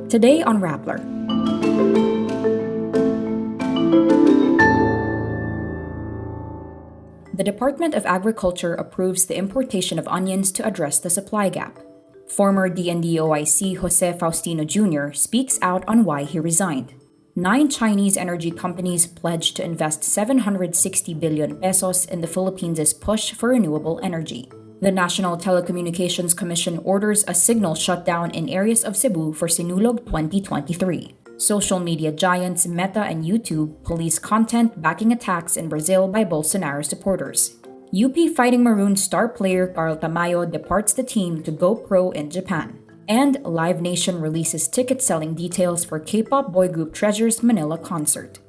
Today on Rappler. The Department of Agriculture approves the importation of onions to address the supply gap. Former DND OIC Jose Faustino Jr. speaks out on why he resigned. 9 Chinese energy companies pledged to invest 760 billion pesos in the Philippines' push for renewable energy. The National Telecommunications Commission orders a signal shutdown in areas of Cebu for Sinulog 2023. Social media giants Meta and YouTube police content backing attacks in Brazil by Bolsonaro supporters. UP Fighting Maroons star player Carl Tamayo departs the team to go pro in Japan. And Live Nation releases ticket-selling details for K-pop boy group Treasure's Manila concert.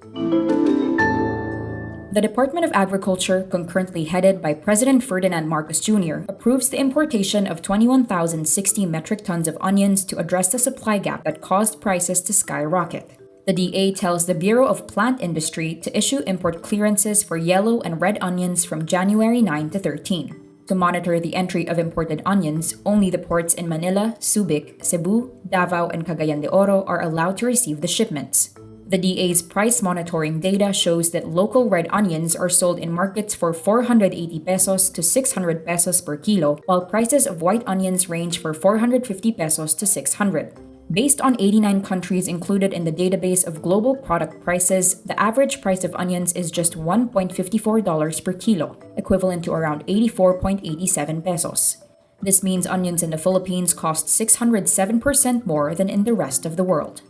The Department of Agriculture, concurrently headed by President Ferdinand Marcos Jr., approves the importation of 21,060 metric tons of onions to address the supply gap that caused prices to skyrocket. The DA tells the Bureau of Plant Industry to issue import clearances for yellow and red onions from January 9 to 13. To monitor the entry of imported onions, only the ports in Manila, Subic, Cebu, Davao, and Cagayan de Oro are allowed to receive the shipments. The DA's price monitoring data shows that local red onions are sold in markets for 480 pesos to 600 pesos per kilo, while prices of white onions range for 450 pesos to 600. Based on 89 countries included in the database of global product prices, the average price of onions is just $1.54 per kilo, equivalent to around 84.87 pesos. This means onions in the Philippines cost 607% more than in the rest of the world.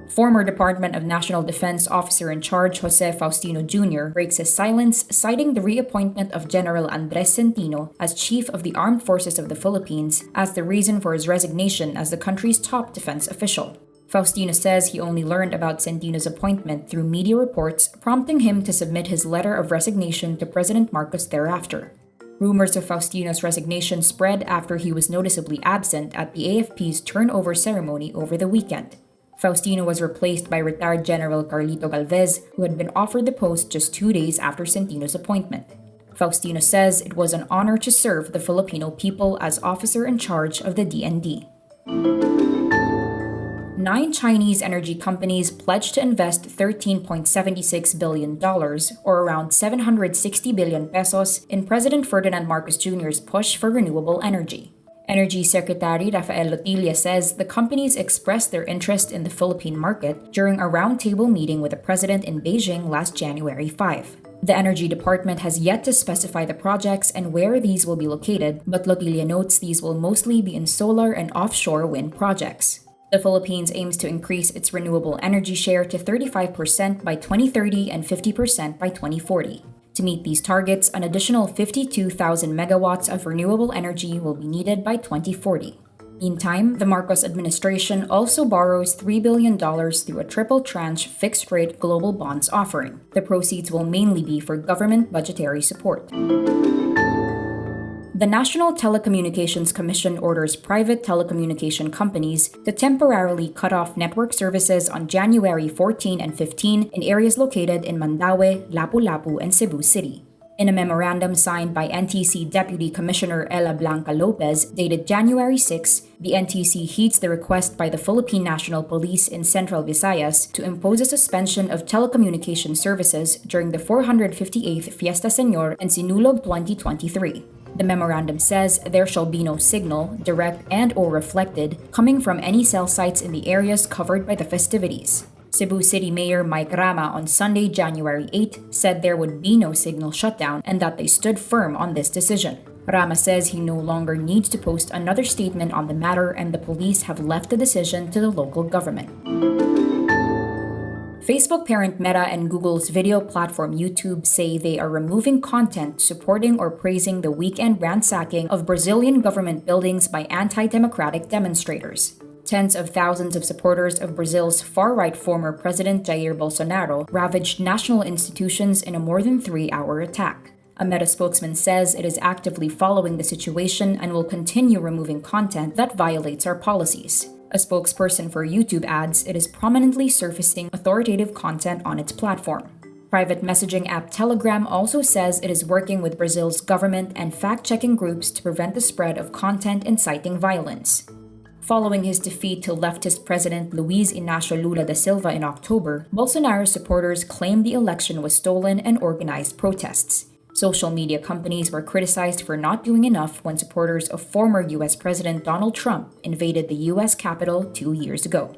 Former Department of National Defense Officer in Charge Jose Faustino Jr. breaks his silence, citing the reappointment of General Andres Centino as Chief of the Armed Forces of the Philippines as the reason for his resignation as the country's top defense official. Faustino says he only learned about Centino's appointment through media reports, prompting him to submit his letter of resignation to President Marcos thereafter. Rumors of Faustino's resignation spread after he was noticeably absent at the AFP's turnover ceremony over the weekend. Faustino was replaced by retired General Carlito Galvez, who had been offered the post just 2 days after Centino's appointment. Faustino says it was an honor to serve the Filipino people as officer in charge of the DND. 9 Chinese energy companies pledged to invest $13.76 billion, or around 760 billion pesos, in President Ferdinand Marcos Jr.'s push for renewable energy. Energy Secretary Rafael Lotilla says the companies expressed their interest in the Philippine market during a roundtable meeting with the president in Beijing last January 5. The Energy Department has yet to specify the projects and where these will be located, but Lotilla notes these will mostly be in solar and offshore wind projects. The Philippines aims to increase its renewable energy share to 35% by 2030 and 50% by 2040. To meet these targets, an additional 52,000 megawatts of renewable energy will be needed by 2040. Meantime, the Marcos administration also borrows $3 billion through a triple tranche fixed-rate global bonds offering. The proceeds will mainly be for government budgetary support. The National Telecommunications Commission orders private telecommunication companies to temporarily cut off network services on January 14 and 15 in areas located in Mandaue, Lapu-Lapu, and Cebu City. In a memorandum signed by NTC Deputy Commissioner Ella Blanca Lopez, dated January 6, the NTC heeds the request by the Philippine National Police in Central Visayas to impose a suspension of telecommunication services during the 458th Fiesta Señor and Sinulog 2023. The memorandum says there shall be no signal, direct and/or reflected, coming from any cell sites in the areas covered by the festivities. Cebu City Mayor Mike Rama on Sunday, January 8, said there would be no signal shutdown and that they stood firm on this decision. Rama says he no longer needs to post another statement on the matter and the police have left the decision to the local government. Facebook parent Meta and Google's video platform YouTube say they are removing content supporting or praising the weekend ransacking of Brazilian government buildings by anti-democratic demonstrators. Tens of thousands of supporters of Brazil's far-right former President Jair Bolsonaro ravaged national institutions in a more than 3-hour attack. A Meta spokesman says it is actively following the situation and will continue removing content that violates our policies. A spokesperson for YouTube adds it is prominently surfacing authoritative content on its platform. Private messaging app Telegram also says it is working with Brazil's government and fact-checking groups to prevent the spread of content inciting violence. Following his defeat to leftist President Luiz Inácio Lula da Silva in October, Bolsonaro's supporters claimed the election was stolen and organized protests. Social media companies were criticized for not doing enough when supporters of former U.S. President Donald Trump invaded the U.S. Capitol 2 years ago.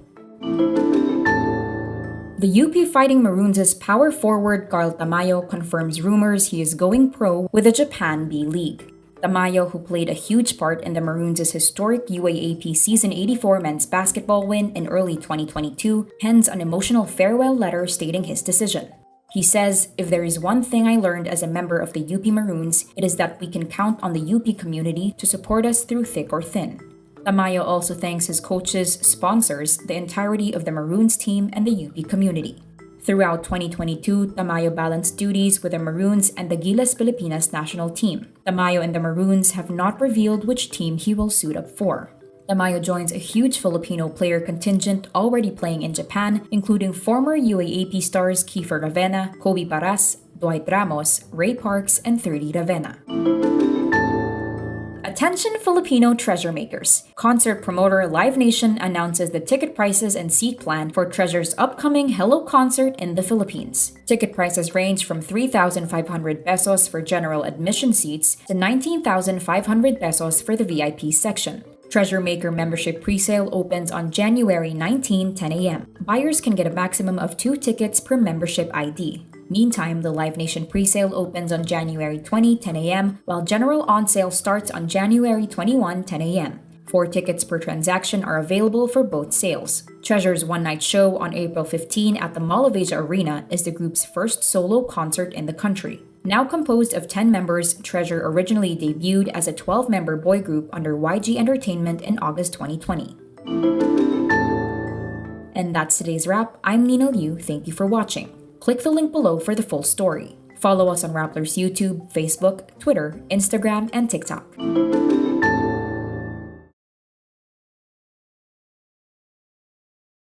The UP Fighting Maroons' power forward Carl Tamayo confirms rumors he is going pro with the Japan B League. Tamayo, who played a huge part in the Maroons' historic UAAP Season 84 men's basketball win in early 2022, pens an emotional farewell letter stating his decision. He says, "If there is one thing I learned as a member of the UP Maroons, it is that we can count on the UP community to support us through thick or thin." Tamayo also thanks his coaches, sponsors, the entirety of the Maroons team, and the UP community. Throughout 2022, Tamayo balanced duties with the Maroons and the Gilas Pilipinas national team. Tamayo and the Maroons have not revealed which team he will suit up for. Tamayo joins a huge Filipino player contingent already playing in Japan, including former UAAP stars Kiefer Ravena, Kobe Paras, Dwight Ramos, Ray Parks, and 30 Ravena. Attention Filipino treasure makers! Concert promoter Live Nation announces the ticket prices and seat plan for Treasure's upcoming Hello concert in the Philippines. Ticket prices range from 3,500 pesos for general admission seats to 19,500 pesos for the VIP section. Treasure Maker membership presale opens on January 19, 10 a.m. Buyers can get a maximum of 2 tickets per membership ID. Meantime, the Live Nation presale opens on January 20, 10 a.m., while general on-sale starts on January 21, 10 a.m. 4 tickets per transaction are available for both sales. Treasure's one-night show on April 15 at the Mall of Asia Arena is the group's first solo concert in the country. Now composed of 10 members, Treasure originally debuted as a 12-member boy group under YG Entertainment in August 2020. And that's today's wrap. I'm Nina Liu. Thank you for watching. Click the link below for the full story. Follow us on Rappler's YouTube, Facebook, Twitter, Instagram, and TikTok.